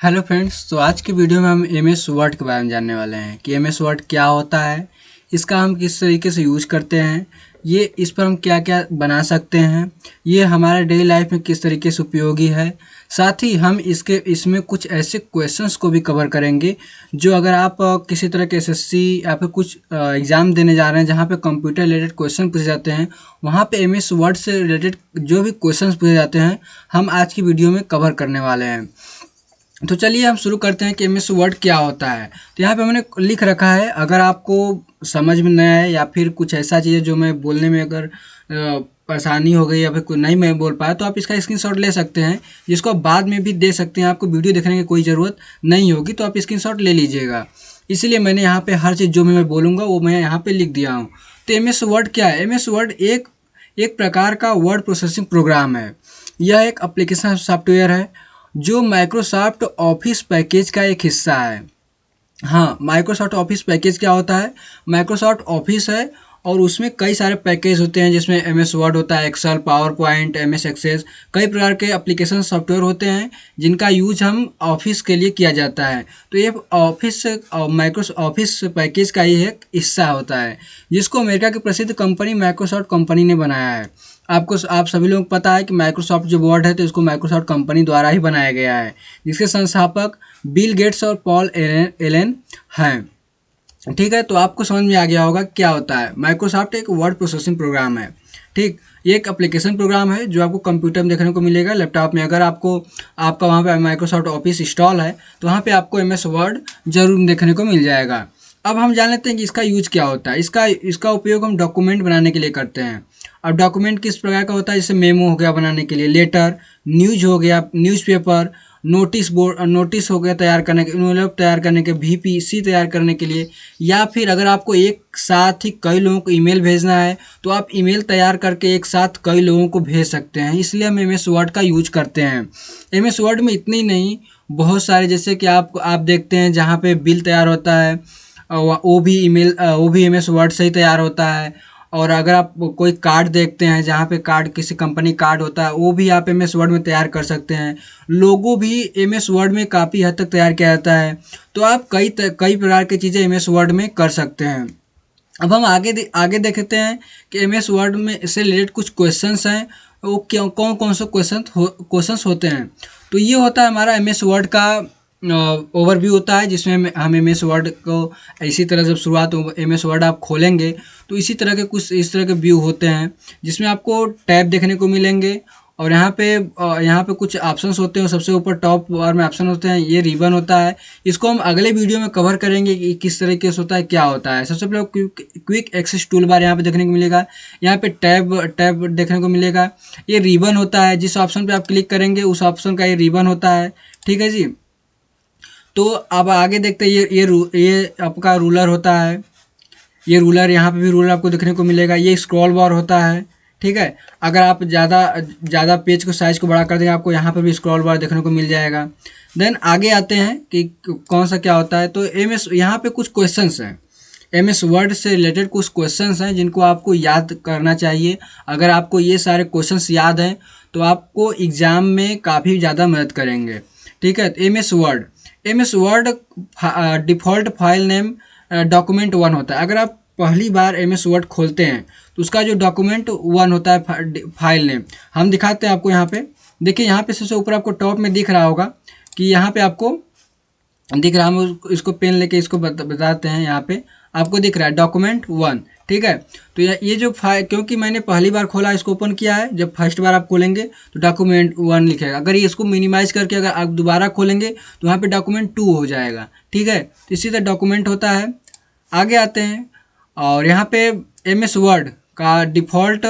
Hello friends. तो आज की वीडियो में हम एम एस वर्ड के बारे में जानने वाले हैं कि एम एस वर्ड क्या होता है, इसका हम किस तरीके से यूज करते हैं, ये इस पर हम क्या क्या बना सकते हैं, ये हमारे डेली लाइफ में किस तरीके से उपयोगी है। साथ ही हम इसमें कुछ ऐसे क्वेश्चंस को भी कवर करेंगे जो अगर आप किसी तरह के एसएससी या फिर कुछ एग्ज़ाम देने जा रहे हैं जहाँ पे कंप्यूटर रिलेटेड क्वेश्चन पूछे जाते हैं, वहाँ पे एम एस वर्ड से रिलेटेड जो भी क्वेश्चंस पूछे जाते हैं हम आज की वीडियो में कवर करने वाले हैं। तो चलिए हम शुरू करते हैं कि एम एस वर्ड क्या होता है। तो यहाँ पे मैंने लिख रखा है, अगर आपको समझ में नहीं आए या फिर कुछ ऐसा चीज़ है जो मैं बोलने में अगर परेशानी हो गई या फिर कोई नहीं मैं बोल पाया तो आप इसका स्क्रीनशॉट ले सकते हैं, जिसको आप बाद में भी दे सकते हैं। आपको वीडियो देखने की कोई ज़रूरत नहीं होगी तो आप स्क्रीनशॉट ले लीजिएगा। इसीलिए मैंने यहाँ पे हर चीज़ जो मैं बोलूँगा वो मैं यहाँ पे लिख दिया हूँ। तो एम एस वर्ड क्या है? एम एस वर्ड एक प्रकार का वर्ड प्रोसेसिंग प्रोग्राम है। यह एक एप्लीकेशन सॉफ्टवेयर है जो माइक्रोसॉफ्ट ऑफिस पैकेज का एक हिस्सा है। हाँ, माइक्रोसॉफ्ट ऑफिस पैकेज क्या होता है? माइक्रोसॉफ्ट ऑफिस है और उसमें कई सारे पैकेज होते हैं, जिसमें एम एस वर्ड होता है, Excel, PowerPoint, M S Access, कई प्रकार के एप्लीकेशन सॉफ्टवेयर होते हैं जिनका यूज हम ऑफिस के लिए किया जाता है। तो ये ऑफिस माइक्रोसॉफ्ट ऑफिस पैकेज का ही एक हिस्सा होता है, जिसको अमेरिका की प्रसिद्ध कंपनी माइक्रोसॉफ्ट कंपनी ने बनाया है। आप सभी लोगों को पता है कि माइक्रोसॉफ्ट जो वर्ड है तो इसको माइक्रोसॉफ्ट कंपनी द्वारा ही बनाया गया है, जिसके संस्थापक बिल गेट्स और पॉल एलन हैं। ठीक है, तो आपको समझ में आ गया होगा क्या होता है। माइक्रोसॉफ्ट एक वर्ड प्रोसेसिंग प्रोग्राम है। ठीक, ये एक एप्लीकेशन प्रोग्राम है जो आपको कंप्यूटर में देखने को मिलेगा, लैपटॉप में। अगर आपका वहाँ पे माइक्रोसॉफ्ट ऑफिस इंस्टॉल है तो वहाँ पे आपको एम एस वर्ड जरूर देखने को मिल जाएगा। अब हम जान लेते हैं कि इसका यूज क्या होता है। इसका उपयोग हम डॉक्यूमेंट बनाने के लिए करते हैं। अब डॉक्यूमेंट किस प्रकार का होता है? जैसे मेमो हो गया बनाने के लिए, लेटर, न्यूज हो गया, न्यूज़पेपर, नोटिस हो गया तैयार करने के, इन्वेलप तैयार करने के, VPC तैयार करने के लिए, या फिर अगर आपको एक साथ ही कई लोगों को ईमेल भेजना है तो आप ईमेल तैयार करके एक साथ कई लोगों को भेज सकते हैं। इसलिए हम एम एस वर्ड का यूज करते हैं। एम एस वर्ड में इतनी नहीं, बहुत सारे, जैसे कि आप देखते हैं जहाँ पे बिल तैयार होता है वो भी एम एस वर्ड से ही तैयार होता है। और अगर आप कोई कार्ड देखते हैं जहाँ पे कार्ड किसी कंपनी कार्ड होता है वो भी आप एम एस वर्ड में तैयार कर सकते हैं। लोगो भी एम एस वर्ड में काफ़ी हद तक तैयार किया जाता है। तो आप कई प्रकार की चीज़ें एम एस वर्ड में कर सकते हैं। अब हम आगे देखते हैं कि एम एस वर्ड में इससे रिलेटेड कुछ क्वेश्चंस हैं, वो क्यों कौन कौन से क्वेश्चंस होते हैं। तो ये होता है हमारा एम एस वर्ड का ओवरव्यू होता है, जिसमें हम एम एस वर्ड को इसी तरह जब शुरुआत एम एस वर्ड आप खोलेंगे तो इसी तरह के कुछ इस तरह के व्यू होते हैं, जिसमें आपको टैब देखने को मिलेंगे। और यहाँ पे कुछ ऑप्शंस होते हैं। सबसे ऊपर टॉप बार में ऑप्शन होते हैं, ये रिबन होता है। इसको हम अगले वीडियो में कवर करेंगे कि किस तरीके से होता है, क्या होता है। सबसे पहले क्विक एक्सेस टूल बार यहाँ पे देखने को मिलेगा। यहाँ पे टैब देखने को मिलेगा। ये रिबन होता है, जिस ऑप्शन पे आप क्लिक करेंगे उस ऑप्शन का ये रिबन होता है। ठीक है जी। तो अब आगे देखते हैं, ये आपका रूलर होता है। ये रूलर, यहाँ पे भी रूलर आपको देखने को मिलेगा। ये स्क्रॉल बार होता है। ठीक है, अगर आप ज़्यादा पेज को साइज को बड़ा कर देंगे आपको यहाँ पे भी स्क्रॉल बार देखने को मिल जाएगा। देन आगे आते हैं कि कौन सा क्या होता है। तो एम एस यहाँ पे कुछ क्वेश्चंस हैं, एम एस वर्ड से रिलेटेड कुछ क्वेश्चंस हैं जिनको आपको याद करना चाहिए। अगर आपको ये सारे क्वेश्चंस याद हैं तो आपको एग्ज़ाम में काफ़ी ज़्यादा मदद करेंगे। ठीक है, तो M S Word default file name document 1 होता है। अगर आप पहली बार एम एस वर्ड खोलते हैं तो उसका जो डॉक्यूमेंट 1 होता है फाइल नेम, हम दिखाते हैं आपको। यहाँ पे देखिए, यहाँ पे सबसे ऊपर आपको टॉप में दिख रहा होगा कि यहाँ पे आपको दिख रहा है। हम इसको पेन लेके इसको बताते हैं। यहाँ पे आपको दिख रहा है डॉक्यूमेंट 1। ठीक है, तो ये जो फाइल, क्योंकि मैंने पहली बार खोला इसको ओपन किया है, जब फर्स्ट बार आप खोलेंगे तो डॉक्यूमेंट 1 लिखेगा। अगर ये इसको मिनिमाइज करके अगर आप दोबारा खोलेंगे तो वहाँ पे डॉक्यूमेंट 2 हो जाएगा। ठीक है, तो इसी तरह डॉक्यूमेंट होता है। आगे आते हैं और यहाँ पे एम एस वर्ड का default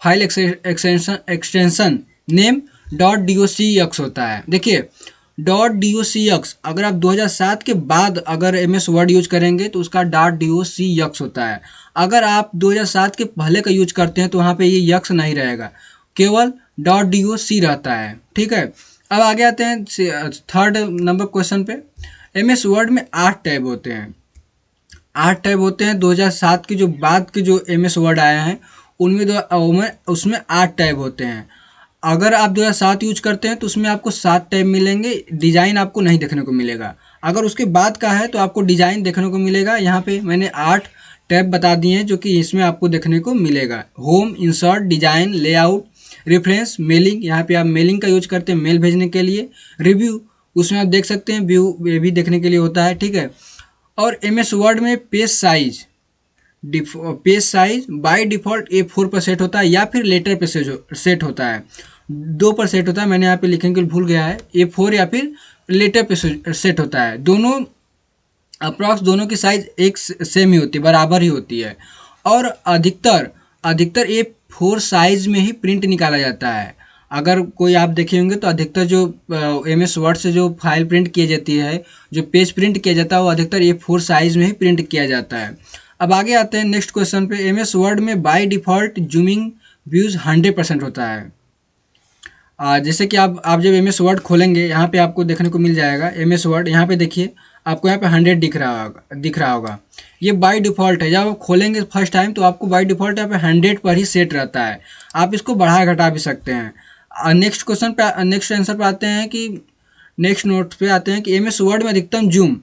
file extension name .docx होता है। देखिए, .docx अगर आप 2007 के बाद अगर एम एस वर्ड यूज करेंगे तो उसका .docx होता है। अगर आप 2007 के पहले का यूज करते हैं तो वहाँ पे ये यक्स नहीं रहेगा, केवल .doc रहता है। ठीक है, अब आगे आते हैं थर्ड नंबर क्वेश्चन पे। एम एस वर्ड में 8 टैब होते हैं। 8 टैब होते हैं। 2007 के जो बाद के जो एम एस वर्ड आए हैं उसमें 8 टैब होते हैं। अगर आप 2007 यूज करते हैं तो उसमें आपको 7 टैब मिलेंगे, डिज़ाइन आपको नहीं देखने को मिलेगा। अगर उसके बाद का है तो आपको डिज़ाइन देखने को मिलेगा। यहाँ पे मैंने 8 टैब बता दिए हैं जो कि इसमें आपको देखने को मिलेगा। Home, insert, design, layout, reference, mailing, यहाँ पे आप मेलिंग का यूज करते हैं मेल भेजने के लिए। रिव्यू, उसमें आप देख सकते हैं, व्यू भी देखने के लिए होता है, ठीक है। और MS वर्ड में page size by default A4 पर सेट होता है या फिर लेटर पे सेट होता है। 2 पर सेट होता है, मैंने यहाँ पे लिखने के लिए भूल गया है, A4 या फिर लेटर पे सेट होता है। दोनों अप्रॉक्स दोनों की साइज़ एक सेम ही होती है, बराबर ही होती है। और अधिकतर A4 साइज़ में ही प्रिंट निकाला जाता है। अगर कोई आप देखे होंगे तो अधिकतर जो MS वर्ड से जो फाइल प्रिंट की जाती है, जो पेज प्रिंट किया जाता है, वो अधिकतर A4 साइज़ में ही प्रिंट किया जाता है। अब आगे आते हैं नेक्स्ट क्वेश्चन पे। MS वर्ड में बाय डिफ़ॉल्ट जूमिंग व्यूज़ 100% होता है। जैसे कि आप जब MS वर्ड खोलेंगे, यहाँ पे आपको देखने को मिल जाएगा MS वर्ड। यहाँ पे देखिए, आपको यहाँ पे 100 दिख रहा होगा। ये बाय डिफ़ॉल्ट है। जब आप खोलेंगे फर्स्ट टाइम तो आपको बाय डिफ़ॉल्ट यहाँ पे 100 पर ही सेट रहता है। आप इसको बढ़ा घटा भी सकते हैं। नेक्स्ट क्वेश्चन पे, नेक्स्ट आंसर पे आते हैं कि नेक्स्ट नोट पे आते हैं कि MS वर्ड में अधिकतम जूम,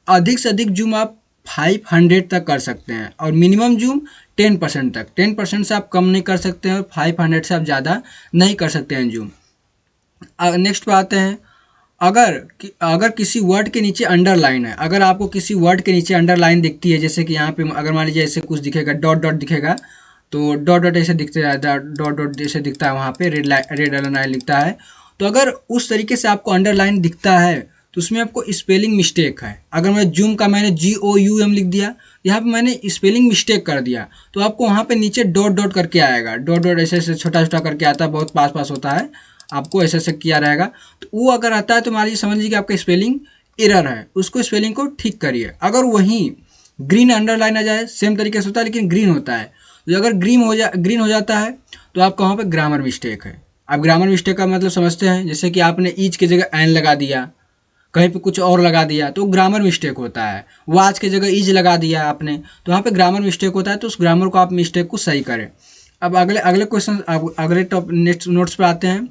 अधिक से अधिक जूम आप 500 तक कर सकते हैं और मिनिमम जूम 10% तक। 10% से आप कम नहीं कर सकते हैं और 500 से आप ज़्यादा नहीं कर सकते हैं जूम। नेक्स्ट पे आते हैं, अगर किसी वर्ड के नीचे अंडरलाइन है, अगर आपको किसी वर्ड के नीचे अंडरलाइन दिखती है, जैसे कि यहाँ पे अगर मान लीजिए ऐसे कुछ दिखेगा, डॉट डॉट दिखेगा, तो डॉट डॉट ऐसे दिखते रहता है, डॉट डॉट जैसे दिखता है, वहाँ पे रेड लाइन लिखता है। तो अगर उस तरीके से आपको अंडरलाइन दिखता है तो उसमें आपको स्पेलिंग मिस्टेक है। अगर मैं जूम का मैंने GOUM लिख दिया, यहाँ पे मैंने स्पेलिंग मिस्टेक कर दिया, तो आपको वहाँ पे नीचे डॉट डॉट करके आएगा। डॉट डॉट ऐसे ऐसे छोटा छोटा करके आता है, बहुत पास पास होता है, आपको ऐसे ऐसे किया रहेगा। तो वो अगर आता है तो मान लीजिए समझ लीजिए कि आपका स्पेलिंग एरर है, उसको स्पेलिंग को ठीक करिए। अगर वहीं ग्रीन अंडरलाइन आ जाए, सेम तरीके से होता है लेकिन ग्रीन होता है, तो अगर ग्रीन हो जाता है तो आपका वहाँ पे ग्रामर मिस्टेक है। आप ग्रामर मिस्टेक का मतलब समझते हैं, जैसे कि आपने ईच की जगह एन लगा दिया, कहीं पे कुछ और लगा दिया, तो ग्रामर मिस्टेक होता है। वाच की जगह इज लगा दिया आपने, तो वहाँ पे ग्रामर मिस्टेक होता है। तो उस ग्रामर को आप मिस्टेक को सही करें। अब अगले क्वेश्चन, अगले नेक्स्ट नोट्स पे आते हैं,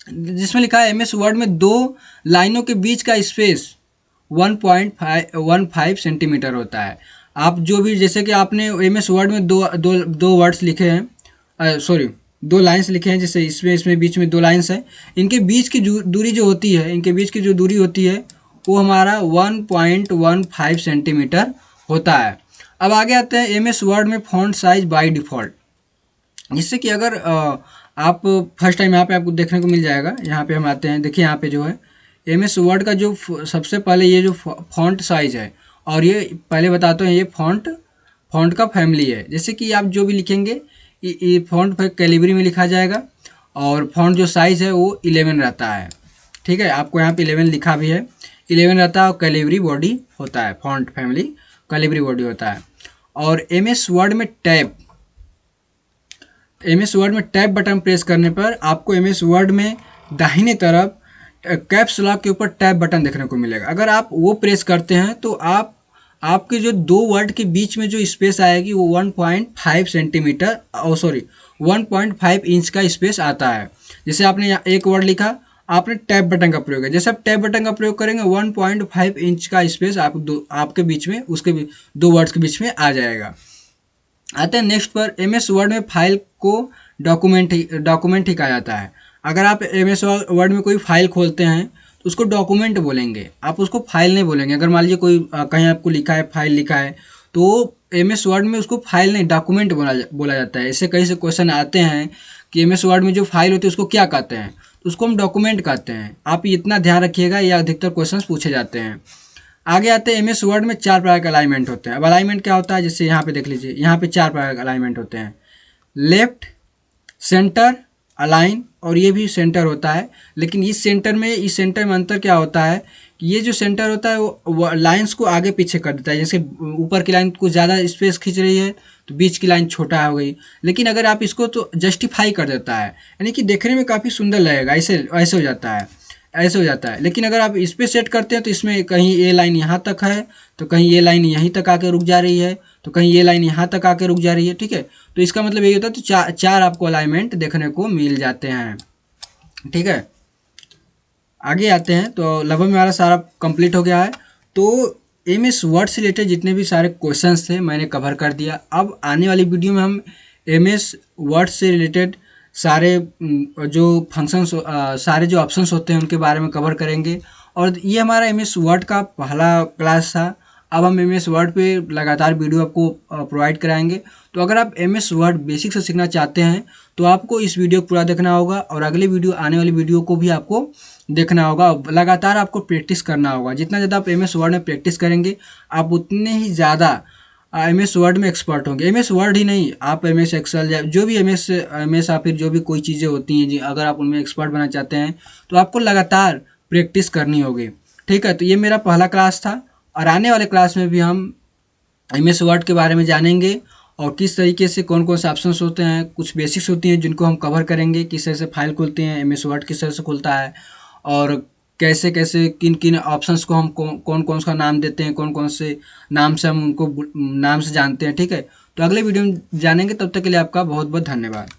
जिसमें लिखा है MS वर्ड में 2 लाइनों के बीच का स्पेस 1.15 सेंटीमीटर होता है। आप जो भी, जैसे कि आपने MS वर्ड में दो वर्ड्स लिखे हैं, सॉरी 2 लाइन्स लिखे हैं, जैसे इसमें बीच में 2 लाइन्स हैं, इनके बीच की दूरी जो होती है, इनके बीच की जो दूरी होती है वो हमारा 1.15 सेंटीमीटर होता है। अब आगे आते हैं MS वर्ड में फॉन्ट साइज बाय डिफ़ॉल्ट, जिससे कि अगर आप फर्स्ट टाइम यहाँ पे आपको देखने को मिल जाएगा। यहाँ पे हम आते हैं, देखिए यहाँ पे जो है MS वर्ड का जो सबसे पहले ये जो फॉन्ट साइज है, और ये पहले बताते हैं, ये फॉन्ट का फैमिली है। जैसे कि आप जो भी लिखेंगे ये फॉन्ट कैलिबरी में लिखा जाएगा, और फॉन्ट जो साइज़ है वो 11 रहता है, ठीक है। आपको यहाँ पे 11 लिखा भी है, 11 रहता है, और कैलिबरी बॉडी होता है, फॉन्ट फैमिली कैलिबरी बॉडी होता है। और MS वर्ड में टैब बटन प्रेस करने पर आपको MS वर्ड में दाहिने तरफ कैप्स लॉक के ऊपर टैब बटन देखने को मिलेगा। अगर आप वो प्रेस करते हैं तो आपके जो 2 वर्ड के बीच में जो स्पेस आएगी वो 1.5 सेंटीमीटर, 1.5 इंच का स्पेस आता है। जैसे आपने एक वर्ड लिखा, आपने टैब बटन का प्रयोग किया, जैसे आप टैब बटन का प्रयोग करेंगे 1.5 इंच का स्पेस आपके बीच में, उसके 2 वर्ड्स के बीच में आ जाएगा। आते हैं नेक्स्ट पर, MS वर्ड में फाइल को डॉक्यूमेंट ही कहा जाता है। अगर आप MS वर्ड में कोई फाइल खोलते हैं तो उसको डॉक्यूमेंट बोलेंगे, आप उसको फाइल नहीं बोलेंगे। अगर मान लीजिए कोई कहीं आपको लिखा है फाइल लिखा है, तो MS वर्ड में उसको फाइल नहीं डॉक्यूमेंट बोला जाता है। ऐसे कई से क्वेश्चन आते हैं कि MS वर्ड में जो फाइल होती है उसको क्या कहते हैं, तो उसको हम डॉक्यूमेंट कहते हैं। आप इतना ध्यान रखिएगा, ये अधिकतर क्वेश्चन पूछे जाते हैं। आगे आते हैं, MS वर्ड में 4 प्रकार के अलाइनमेंट होते हैं। अब अलाइनमेंट क्या होता है, जैसे यहाँ पे देख लीजिए, यहाँ पे 4 प्रकार के अलाइनमेंट होते हैं, लेफ्ट, सेंटर, अलाइन, और ये भी सेंटर होता है। लेकिन इस सेंटर में अंतर क्या होता है कि ये जो सेंटर होता है वो लाइंस को आगे पीछे कर देता है। जैसे ऊपर की लाइन कुछ ज़्यादा स्पेस खींच रही है तो बीच की लाइन छोटा हो गई, लेकिन अगर आप इसको तो जस्टिफाई कर देता है, यानी कि देखने में काफ़ी सुंदर लगेगा, ऐसे हो जाता है। लेकिन अगर आप इस पर सेट करते हैं तो इसमें कहीं ये लाइन यहाँ तक है, तो कहीं ये लाइन यहीं तक आके रुक जा रही है, तो कहीं ये लाइन यहाँ तक आके रुक जा रही है, ठीक है। तो इसका मतलब यही होता है, तो चार आपको अलाइनमेंट देखने को मिल जाते हैं। ठीक है, आगे आते हैं। तो लगभग हमारा सारा कंप्लीट हो गया है। तो एमएस वर्ड से रिलेटेड जितने भी सारे क्वेश्चंस थे मैंने कवर कर दिया। अब आने वाली वीडियो में हम एमएस वर्ड से रिलेटेड सारे जो फंक्शंस सारे जो ऑप्शंस होते हैं उनके बारे में कवर करेंगे। और ये हमारा एमएस वर्ड का पहला क्लास था। अब हम एमएस वर्ड पे लगातार वीडियो आपको प्रोवाइड कराएंगे। तो अगर आप एमएस वर्ड बेसिक से सीखना चाहते हैं तो आपको इस वीडियो को पूरा देखना होगा, और अगले वीडियो आने वाली वीडियो को भी आपको देखना होगा। लगातार आपको प्रैक्टिस करना होगा। जितना ज़्यादा आप एमएस वर्ड में प्रैक्टिस करेंगे आप उतने ही ज़्यादा एमएस वर्ड में एक्सपर्ट होंगे। एमएस वर्ड ही नहीं, आप एमएस एक्सेल या जो भी एमएस या फिर जो भी कोई चीज़ें होती हैं जी, अगर आप उनमें एक्सपर्ट बनना चाहते हैं तो आपको लगातार प्रैक्टिस करनी होगी। ठीक है, तो ये मेरा पहला क्लास था, और आने वाले क्लास में भी हम एमएस वर्ड के बारे में जानेंगे और किस तरीके से कौन कौन से ऑप्शंस होते हैं, कुछ बेसिक्स होती हैं जिनको हम कवर करेंगे, किस तरह से फाइल खुलते हैं, एमएस वर्ड किस तरह से खुलता है, और कैसे कैसे किन किन ऑप्शंस को हम कौन कौन सा नाम देते हैं, कौन कौन से नाम से हम उनको नाम से जानते हैं। ठीक है, तो अगले वीडियो में जानेंगे। तब तक के लिए आपका बहुत बहुत धन्यवाद।